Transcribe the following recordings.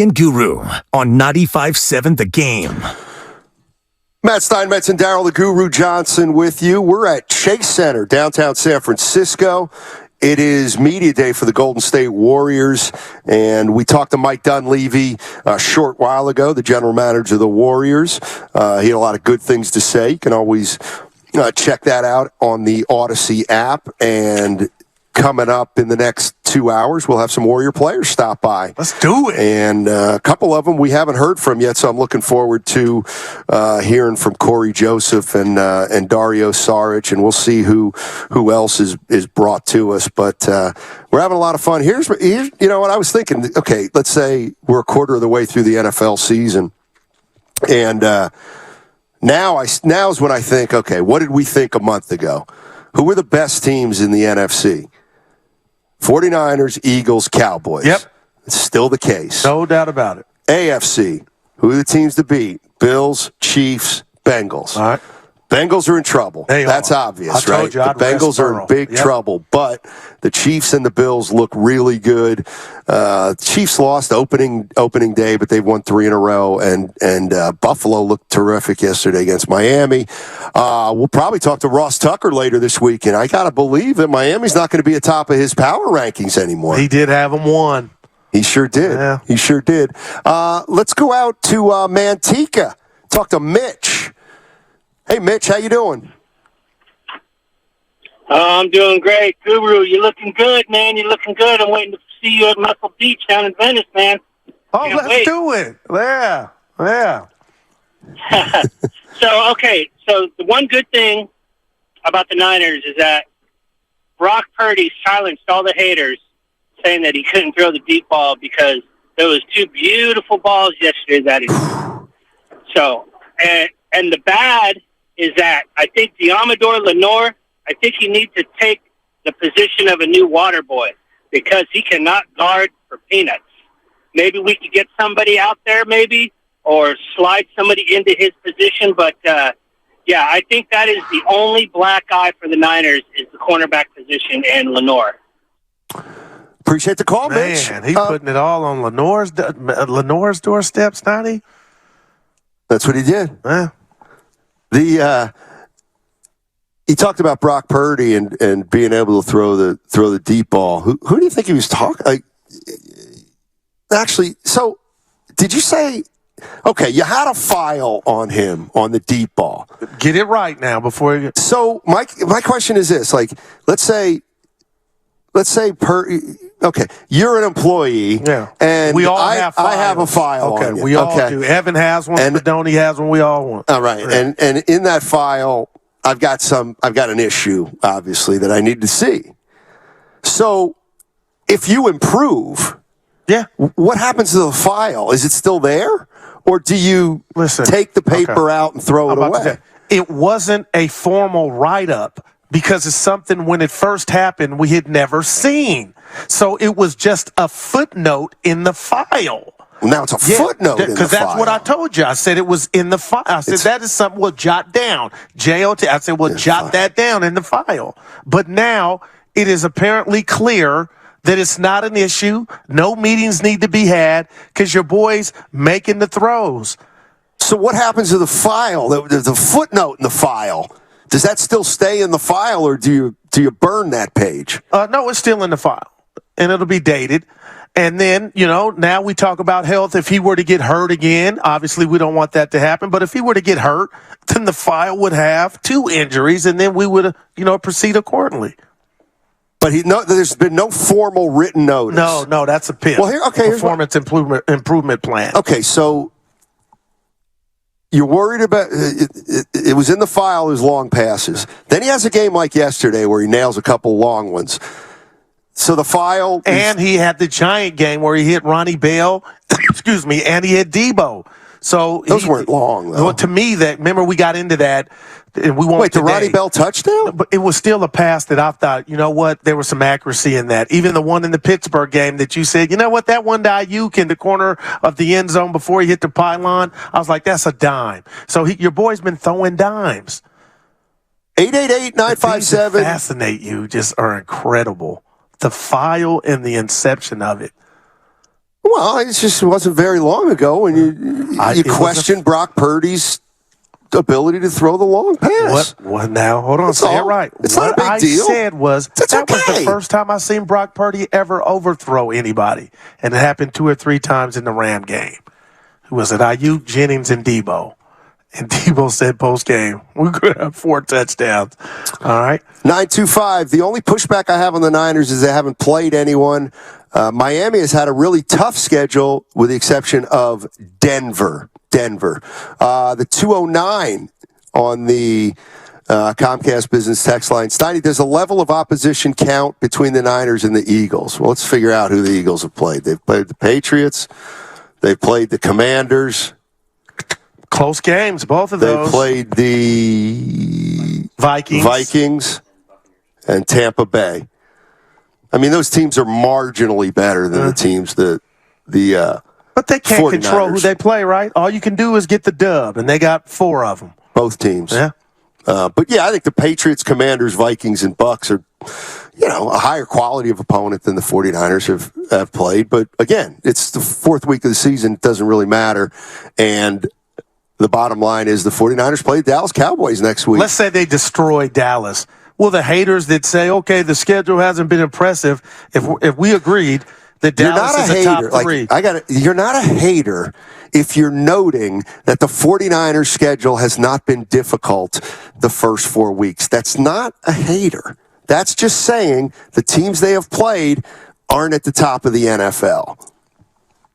and Guru on 95.7 The Game. Matt Steinmetz and Daryl the Guru Johnson with you. We're at Chase Center, downtown San Francisco. It is media day for the Golden State Warriors, and we talked to Mike Dunleavy a short while ago, the general manager of the Warriors. He had a lot of good things to say. You can always check that out on the Odyssey app, and coming up in the next 2 hours, we'll have some Warrior players stop by. Let's do it. And a couple of them we haven't heard from yet, so I'm looking forward to hearing from Corey Joseph and Dario Saric, and we'll see who else is brought to us. But we're having a lot of fun. Here's you know what I was thinking. Okay, let's say we're a quarter of the way through the NFL season, and now's when I think, okay, what did we think a month ago? Who were the best teams in the NFC? 49ers, Eagles, Cowboys. Yep. It's still the case. No doubt about it. AFC, who are the teams to beat? Bills, Chiefs, Bengals. All right. Bengals are in trouble. That's obvious, right? The Bengals are in big trouble, but the Chiefs and the Bills look really good. Chiefs lost opening day, but they've won 3 in a row, and Buffalo looked terrific yesterday against Miami. We'll probably talk to Ross Tucker later this week, and I got to believe that Miami's not going to be atop of his power rankings anymore. He did have them won. He sure did. Yeah. He sure did. Let's go out to Mantika. Talk to Mitch. Hey, Mitch, how you doing? I'm doing great. Guru, you're looking good, man. You're looking good. I'm waiting to see you at Muscle Beach down in Venice, man. Oh, let's do it. Yeah. So the one good thing about the Niners is that Brock Purdy silenced all the haters saying that he couldn't throw the deep ball because there was 2 beautiful balls yesterday that he threw. So, and the bad is that I think Diamador Lenore, I think he needs to take the position of a new water boy because he cannot guard for peanuts. Maybe we could get somebody out there or slide somebody into his position. But, I think that is the only black eye for the Niners is the cornerback position and Lenore. Appreciate the call, Mitch. Man, he's putting it all on Lenore's doorstep, Steiny. That's what he did. Yeah. He talked about Brock Purdy and being able to throw the deep ball. Who do you think he was talking? Actually, so did you say? Okay, you had a file on him on the deep ball. Get it right now before you. So my question is this: let's say okay, you're an employee, and we all have files. I have a file on you. We all do. Evan has one, and Spadoni has one. We all want. All right, and in that file, I've got an issue, obviously, that I need to see. So, if you improve, what happens to the file? Is it still there, or do you take the paper out and throw it away? It wasn't a formal write-up. Because it's something when it first happened we had never seen. So it was just a footnote in the file. Now it's a footnote in the file. Because that's what I told you. I said it was in the file. I said that is something we'll jot down. J-O-T. I said we'll jot that down in the file. But now it is apparently clear that it's not an issue. No meetings need to be had because your boy's making the throws. So what happens to the file? The footnote in the file? Does that still stay in the file, or do you burn that page? No, it's still in the file, and it'll be dated. And then, now we talk about health. If he were to get hurt again, obviously we don't want that to happen. But if he were to get hurt, then the file would have 2 injuries, and then we would, proceed accordingly. But there's been no formal written notice. No, that's a PIP. Well, Performance improvement plan. Okay, so you're worried about it was in the file, his long passes. Then he has a game like yesterday where he nails a couple long ones. So the file and he had the giant game where he hit Ronnie Bell, and he hit Debo. So those weren't long, though. Well, to me, remember we got into that, and we won't. Wait, the Ronnie Bell touchdown? But it was still a pass that I thought, you know what, there was some accuracy in that. Even the one in the Pittsburgh game that you said, you know what, that one to Ayuk in the corner of the end zone before he hit the pylon, I was like, that's a dime. So your boy's been throwing dimes. 888-957. Fascinate you, just are incredible. The file and the inception of it. Well, it wasn't very long ago when you questioned Brock Purdy's ability to throw the long pass. What now? Hold on, say it right. It's not a big deal. What I said was that was the first time I seen Brock Purdy ever overthrow anybody, and it happened 2 or 3 times in the Ram game. Who was it? Ayuk, Jennings, and Debo. And Debo said post-game, we're going to have 4 touchdowns. All right. 925. The only pushback I have on the Niners is they haven't played anyone. Miami has had a really tough schedule with the exception of Denver. The 209 on the Comcast Business text line. Steiny, there's a level of opposition count between the Niners and the Eagles. Well, let's figure out who the Eagles have played. They've played the Patriots. They've played the Commanders. Close games, both of those. They played the Vikings and Tampa Bay. I mean, those teams are marginally better than the teams that But they can't 49ers. control who they play, right? All you can do is get the dub, and they got 4 of them. Both teams. Yeah. But yeah, I think the Patriots, Commanders, Vikings, and Bucks are, a higher quality of opponent than the 49ers have played. But again, it's the 4th week of the season. It doesn't really matter. And the bottom line is the 49ers play the Dallas Cowboys next week. Let's say they destroy Dallas. Well, the haters that say, okay, the schedule hasn't been impressive, if we agreed that Dallas is a top 3. You're not a hater if you're noting that the 49ers schedule has not been difficult the first 4 weeks. That's not a hater. That's just saying the teams they have played aren't at the top of the NFL.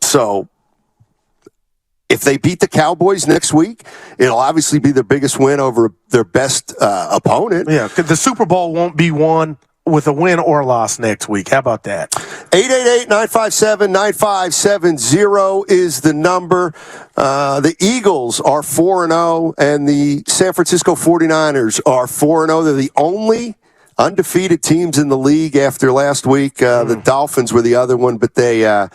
So if they beat the Cowboys next week, it'll obviously be their biggest win over their best opponent. Yeah, the Super Bowl won't be won with a win or loss next week. How about that? 888-957-9570 is the number. The Eagles are 4-0, and the San Francisco 49ers are 4-0. They're the only undefeated teams in the league after last week. The Dolphins were the other one, but they got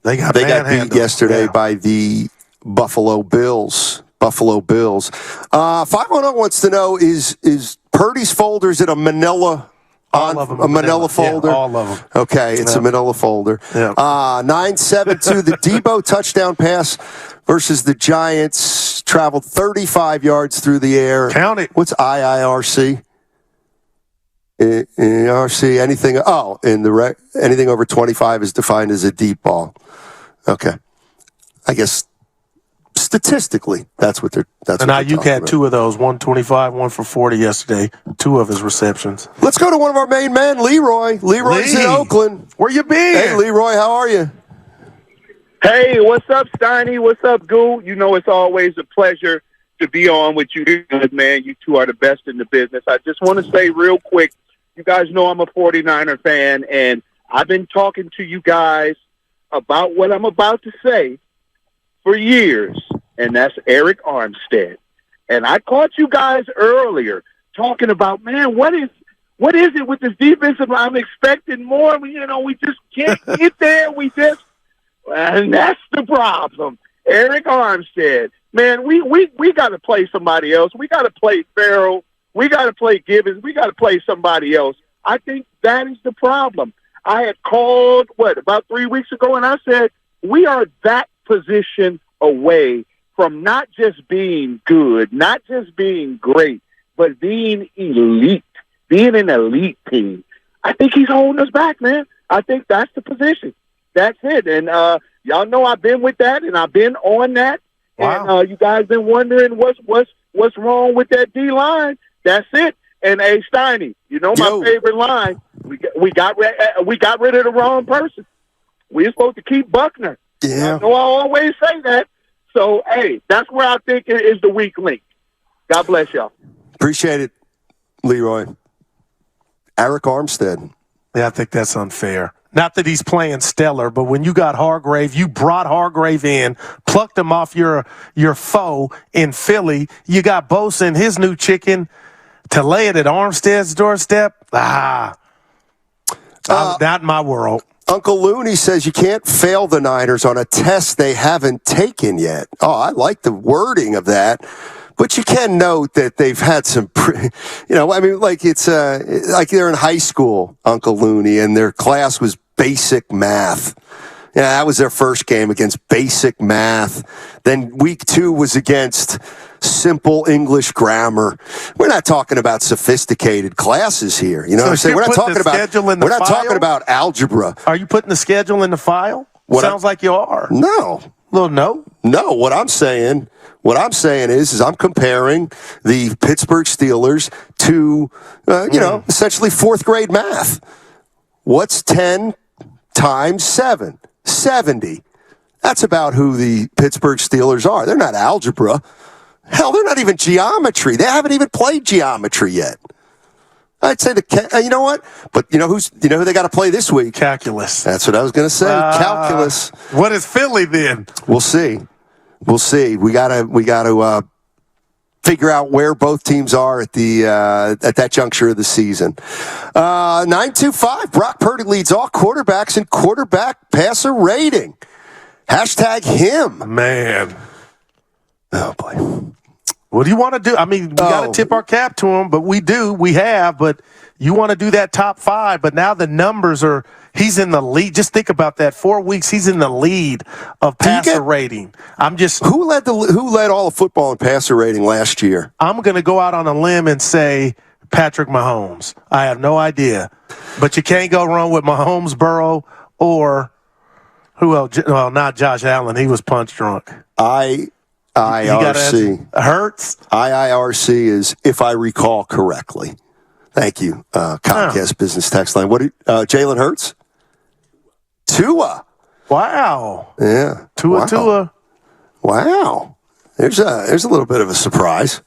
beat yesterday by the Buffalo Bills. 510 wants to know, is Purdy's folder, is it a manila? All of them. A manila folder? Yeah, all of them. Okay, it's a manila folder. Yeah. 972, the Debo touchdown pass versus the Giants traveled 35 yards through the air. Count it. What's IIRC? IRC, anything over 25 is defined as a deep ball. Okay. I guess statistically, that's what they're Ayuk had 2 of those, 125, 1 for 40 yesterday, 2 of his receptions. Let's go to one of our main men, Leroy. Leroy's in Oakland. Where you been? Hey, Leroy, how are you? Hey, what's up, Steiny? What's up, Goo? You know it's always a pleasure to be on with you, good man. You two are the best in the business. I just want to say real quick, you guys know I'm a 49er fan, and I've been talking to you guys about what I'm about to say for years, and that's Eric Armstead. And I caught you guys earlier talking about, man, what is it with this defensive line? I'm expecting more. We just can't get there. And that's the problem. Eric Armstead, man, we got to play somebody else. We got to play Farrell. We got to play Gibbons. We got to play somebody else. I think that is the problem. I had called, about 3 weeks ago, and I said, we are that position away from not just being good, not just being great, but being elite, being an elite team. I think he's holding us back, man. I think that's the position. That's it. And y'all know I've been with that, and I've been on that. Wow. And you guys been wondering what's wrong with that D-line. That's it. And hey, Steiny, my favorite line. We got rid of the wrong person. We're supposed to keep Buckner. Yeah. I always say that. So hey, that's where I think is the weak link. God bless y'all. Appreciate it, Leroy. Eric Armstead. Yeah, I think that's unfair. Not that he's playing stellar, but when you got Hargrave, you brought Hargrave in, plucked him off your foe in Philly. You got Bosa and his new chicken to lay it at Armstead's doorstep. Not in my world. Uncle Looney says you can't fail the Niners on a test they haven't taken yet. Oh, I like the wording of that. But you can note that they've had some, it's like they're in high school, Uncle Looney, and their class was basic math. Yeah, that was their first game against basic math. Then week 2 was against simple English grammar. We're not talking about sophisticated classes here. You know what I'm saying? We're not talking about algebra. Are you putting the schedule in the file? Sounds like you are. No. Well, no. No, what I'm saying is I'm comparing the Pittsburgh Steelers to, essentially 4th grade math. What's 10 times 7? 70. That's about who the Pittsburgh Steelers are. They're not algebra. Hell, they're not even geometry. They haven't even played geometry yet. I'd say you know what? But you know who they got to play this week? Calculus. That's what I was going to say. Calculus. What is Philly then? We'll see. We gotta figure out where both teams are at that juncture of the season. 925. Brock Purdy leads all quarterbacks in quarterback passer rating. Hashtag him. Man. Oh boy. What do you want to do? I mean, we got to tip our cap to him, but we have, but you want to do that top 5, but now the numbers he's in the lead. Just think about that. 4 weeks, he's in the lead of passer rating. Who led all of football in passer rating last year? I'm going to go out on a limb and say Patrick Mahomes. I have no idea, but you can't go wrong with Mahomes, Burrow, or who else? Well, not Josh Allen. He was punch drunk. IRC. Hurts? IIRC is, if I recall correctly. Thank you, Comcast Business Text Line. Jalen Hurts? Tua. Wow. Yeah. Tua. Wow. There's a little bit of a surprise.